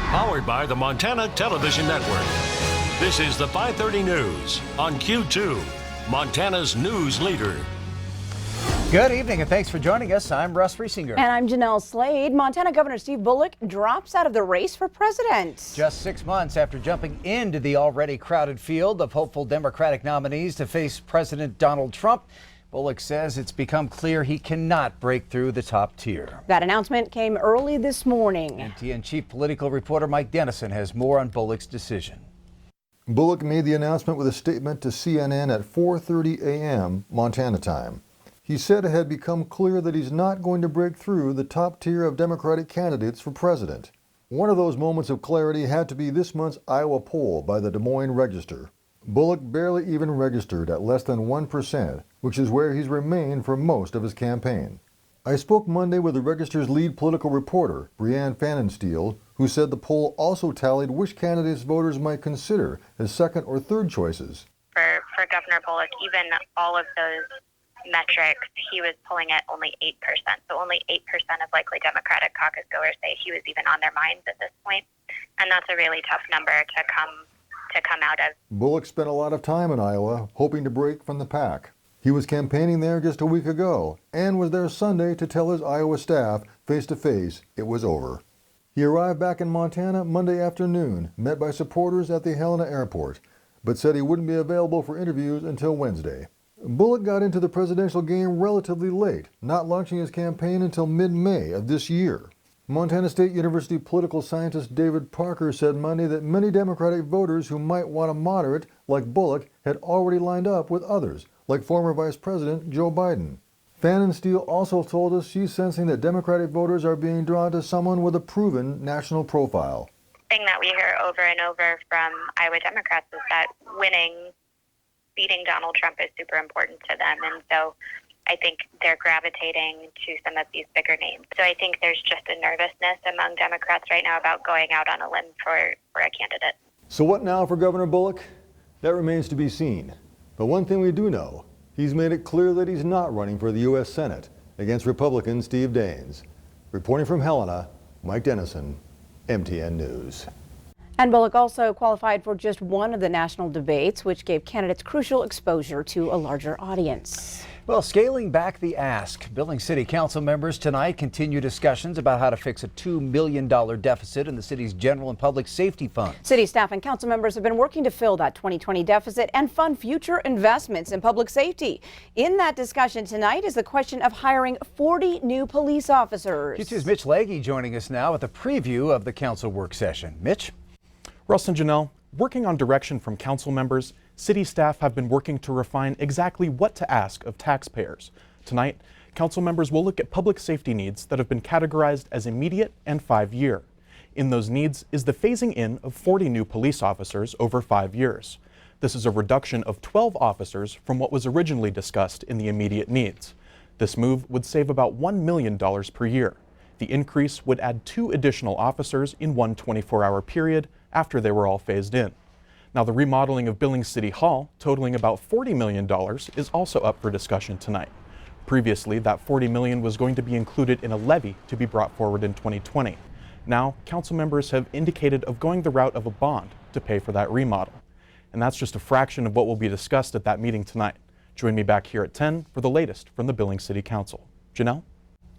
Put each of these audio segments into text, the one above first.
Powered by the Montana Television Network. This is the 5:30 News on Q2, Montana's news leader. Good evening and thanks for joining us. I'm Russ Riesinger. And I'm Jeanelle Slade. Montana Governor Steve Bullock drops out of the race for president. Just 6 months after jumping into the already crowded field of hopeful Democratic nominees to face President Donald Trump, Bullock says it's become clear he cannot break through the top tier. That announcement came early this morning. NTN Chief Political Reporter Mike Dennison has more on Bullock's decision. Bullock made the announcement with a statement to CNN at 4:30 a.m. Montana time. He said it had become clear that he's not going to break through the top tier of Democratic candidates for president. One of those moments of clarity had to be this month's Iowa poll by the Des Moines Register. Bullock barely even registered at less than 1%, which is where he's remained for most of his campaign. I spoke Monday with the Register's lead political reporter, Brianne Fannenstiel, who said the poll also tallied which candidates voters might consider as second or third choices. For Governor Bullock, even all of those metrics, he was polling at only 8%. So only 8% of likely Democratic caucus goers say he was even on their minds at this point. And that's a really tough number to come out of. Bullock spent a lot of time in Iowa hoping to break from the pack. He was campaigning there just a week ago and was there Sunday to tell his Iowa staff face-to-face it was over. He arrived back in Montana Monday afternoon, met by supporters at the Helena airport, but said he wouldn't be available for interviews until Wednesday. Bullock got into the presidential game relatively late, not launching his campaign until mid-May of this year. Montana State University political scientist David Parker said Monday that many Democratic voters who might want a moderate like Bullock had already lined up with others, like former Vice President Joe Biden. Fannenstiel also told us she's sensing that Democratic voters are being drawn to someone with a proven national profile. The thing that we hear over and over from Iowa Democrats is that beating Donald Trump is super important to them. And so I think they're gravitating to some of these bigger names. So I think there's just a nervousness among Democrats right now about going out on a limb for a candidate. So what now for Governor Bullock? That remains to be seen. But one thing we do know, he's made it clear that he's not running for the U.S. Senate against Republican Steve Daines. Reporting from Helena, Mike Dennison, MTN News. And Bullock also qualified for just one of the national debates, which gave candidates crucial exposure to a larger audience. Well, scaling back the ask. Billings City Council members tonight continue discussions about how to fix a $2 million deficit in the city's general and public safety fund. City staff and council members have been working to fill that 2020 deficit and fund future investments in public safety. In that discussion tonight is the question of hiring 40 new police officers. Q2's Mitch Legge joining us now with a preview of the council work session. Mitch? Russ and Jeanelle, working on direction from council members, city staff have been working to refine exactly what to ask of taxpayers. Tonight, council members will look at public safety needs that have been categorized as immediate and 5-year. In those needs is the phasing in of 40 new police officers over 5 years. This is a reduction of 12 officers from what was originally discussed in the immediate needs. This move would save about $1 million per year. The increase would add 2 additional officers in one 24-hour period after they were all phased in. Now, the remodeling of Billings City Hall, totaling about $40 million, is also up for discussion tonight. Previously, that $40 million was going to be included in a levy to be brought forward in 2020. Now, council members have indicated of going the route of a bond to pay for that remodel. And that's just a fraction of what will be discussed at that meeting tonight. Join me back here at 10 for the latest from the Billings City Council. Jeanelle?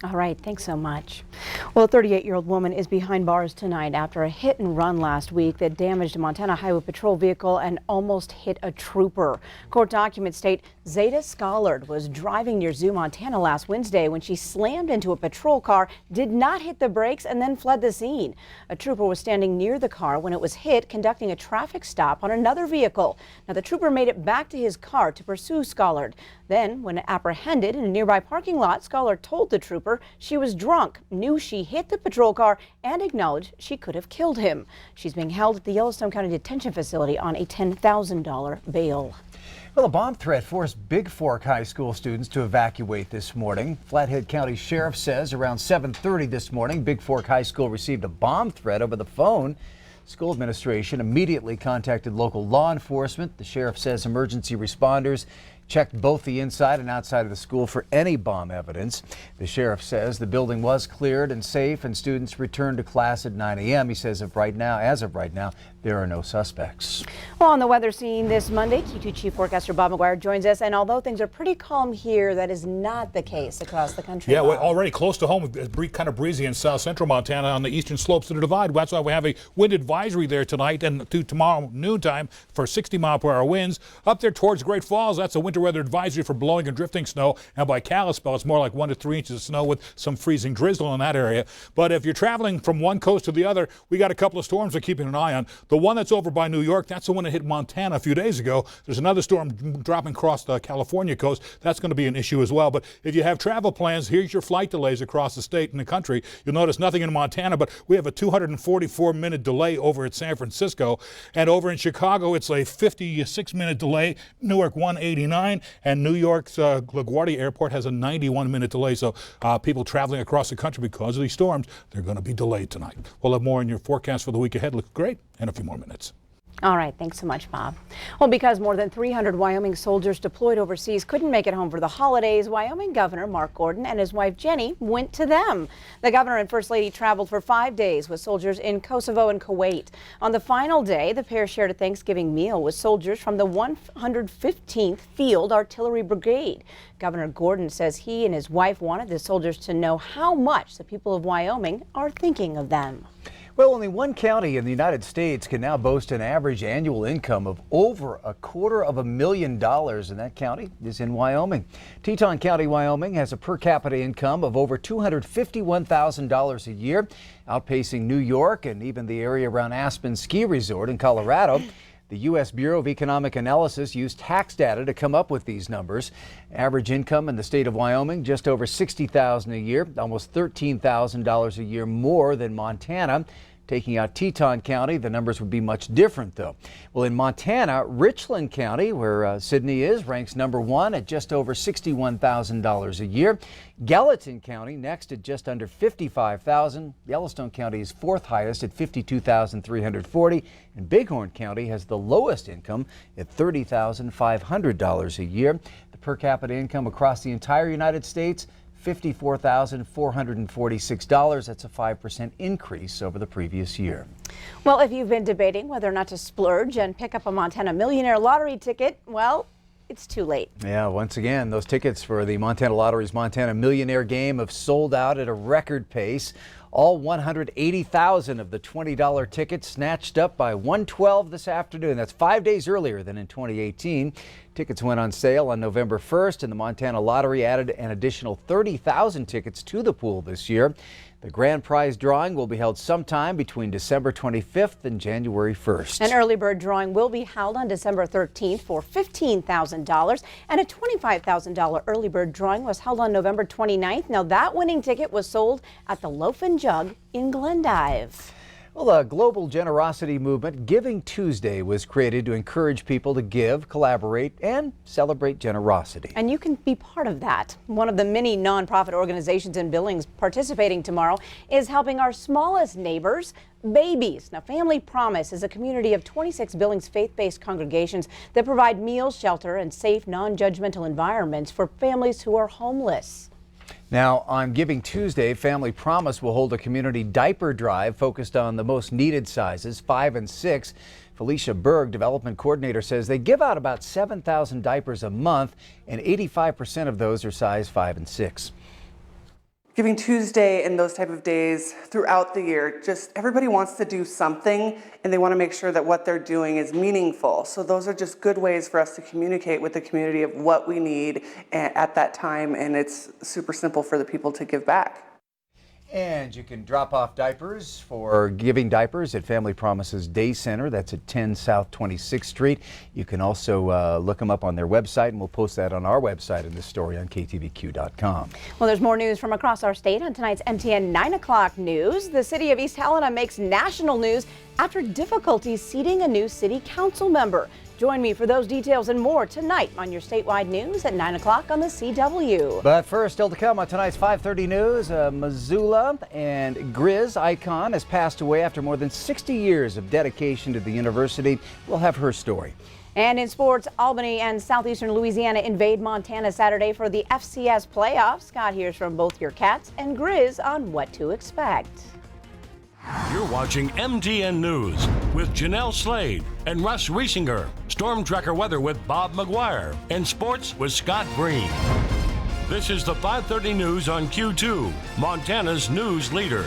All right, thanks so much. Well, a 38-year-old woman is behind bars tonight after a hit and run last week that damaged a Montana Highway Patrol vehicle and almost hit a trooper. Court documents state Zeta Scollard was driving near Zoo, Montana last Wednesday when she slammed into a patrol car, did not hit the brakes, and then fled the scene. A trooper was standing near the car when it was hit, conducting a traffic stop on another vehicle. Now, the trooper made it back to his car to pursue Scollard. Then, when apprehended in a nearby parking lot, Scollard told the trooper she was drunk, knew she hit the patrol car, and acknowledged she could have killed him. She's being held at the Yellowstone County Detention Facility on a $10,000 bail. Well, a bomb threat forced Big Fork High School students to evacuate this morning. Flathead County Sheriff says around 7:30 this morning, Big Fork High School received a bomb threat over the phone. School administration immediately contacted local law enforcement. The sheriff says emergency responders checked both the inside and outside of the school for any bomb evidence. The sheriff says the building was cleared and safe, and students returned to class at 9 a.m. He says as of right now, there are no suspects. Well, on the weather scene this Monday, Q2 Chief Forecaster Bob McGuire joins us. And although things are pretty calm here, that is not the case across the country. Yeah, we're already close to home. It's kind of breezy in south central Montana on the eastern slopes of the divide. That's why we have a wind advisory there tonight and to tomorrow noontime for 60-mile-per-hour winds. Up there towards Great Falls, that's a winter weather advisory for blowing and drifting snow. And by Kalispell, it's more like 1 to 3 inches of snow with some freezing drizzle in that area. But if you're traveling from one coast to the other, we got a couple of storms we're keeping an eye on. The one that's over by New York, that's the one that hit Montana a few days ago. There's another storm dropping across the California coast. That's going to be an issue as well. But if you have travel plans, here's your flight delays across the state and the country. You'll notice nothing in Montana, but we have a 244-minute delay over at San Francisco. And over in Chicago, it's a 56-minute delay. Newark 189, and New York's LaGuardia Airport has a 91-minute delay. So people traveling across the country because of these storms, they're going to be delayed tonight. We'll have more in your forecast for the week ahead. Looks great in a few more minutes. All right, thanks so much, Bob. Well, because more than 300 Wyoming soldiers deployed overseas couldn't make it home for the holidays, Wyoming Governor Mark Gordon and his wife Jenny went to them. The governor and First Lady traveled for 5 days with soldiers in Kosovo and Kuwait. On the final day, the pair shared a Thanksgiving meal with soldiers from the 115th Field Artillery Brigade. Governor Gordon says he and his wife wanted the soldiers to know how much the people of Wyoming are thinking of them. Well, only one county in the United States can now boast an average annual income of over $250,000, and that county is in Wyoming. Teton County, Wyoming has a per capita income of over $251,000 a year, outpacing New York and even the area around Aspen Ski Resort in Colorado. The U.S. Bureau of Economic Analysis used tax data to come up with these numbers. Average income in the state of Wyoming, just over $60,000 a year, almost $13,000 a year more than Montana. Taking out Teton County, the numbers would be much different, though. Well, in Montana, Richland County, where Sydney is, ranks number 1 at just over $61,000 a year. Gallatin County next at just under $55,000. Yellowstone County is 4th highest at $52,340, and Bighorn County has the lowest income at $30,500 a year. The per capita income across the entire United States, $54,446. That's a 5% increase over the previous year. Well, if you've been debating whether or not to splurge and pick up a Montana Millionaire Lottery ticket, well, it's too late. Yeah, once again, those tickets for the Montana Lottery's Montana Millionaire game have sold out at a record pace. All 180,000 of the $20 tickets snatched up by 1:12 this afternoon. That's 5 days earlier than in 2018. Tickets went on sale on November 1st, and the Montana Lottery added an additional 30,000 tickets to the pool this year. The grand prize drawing will be held sometime between December 25th and January 1st. An early bird drawing will be held on December 13th for $15,000, and a $25,000 early bird drawing was held on November 29th. Now that winning ticket was sold at the Loaf and Jug in Glendive. Well, the global generosity movement Giving Tuesday was created to encourage people to give, collaborate, and celebrate generosity. And you can be part of that. One of the many nonprofit organizations in Billings participating tomorrow is helping our smallest neighbors, babies. Now, Family Promise is a community of 26 Billings faith-based congregations that provide meals, shelter, and safe, non-judgmental environments for families who are homeless. Now, on Giving Tuesday, Family Promise will hold a community diaper drive focused on the most needed sizes, 5 and 6. Felicia Berg, development coordinator, says they give out about 7,000 diapers a month, and 85% of those are size 5 and 6. Giving Tuesday and those type of days throughout the year, just everybody wants to do something and they want to make sure that what they're doing is meaningful. So those are just good ways for us to communicate with the community of what we need at that time, and it's super simple for the people to give back. And you can drop off diapers for Giving Diapers at Family Promise's Day Center. That's at 10 South 26th Street. You can also look them up on their website, and we'll post that on our website in this story on KTVQ.com. Well, there's more news from across our state on tonight's MTN 9 o'clock news. The city of East Helena makes national news after difficulties seating a new city council member. Join me for those details and more tonight on your statewide news at 9 o'clock on the CW. But first, still to come on tonight's 5:30 news, Missoula and Grizz icon has passed away after more than 60 years of dedication to the university. We'll have her story. And in sports, Albany and southeastern Louisiana invade Montana Saturday for the FCS playoffs. Scott hears from both your Cats and Grizz on what to expect. You're watching MTN News with Jeanelle Slade and Russ Riesinger. Storm Tracker weather with Bob McGuire. And sports with Scott Green. This is the 5:30 news on Q2, Montana's news leader.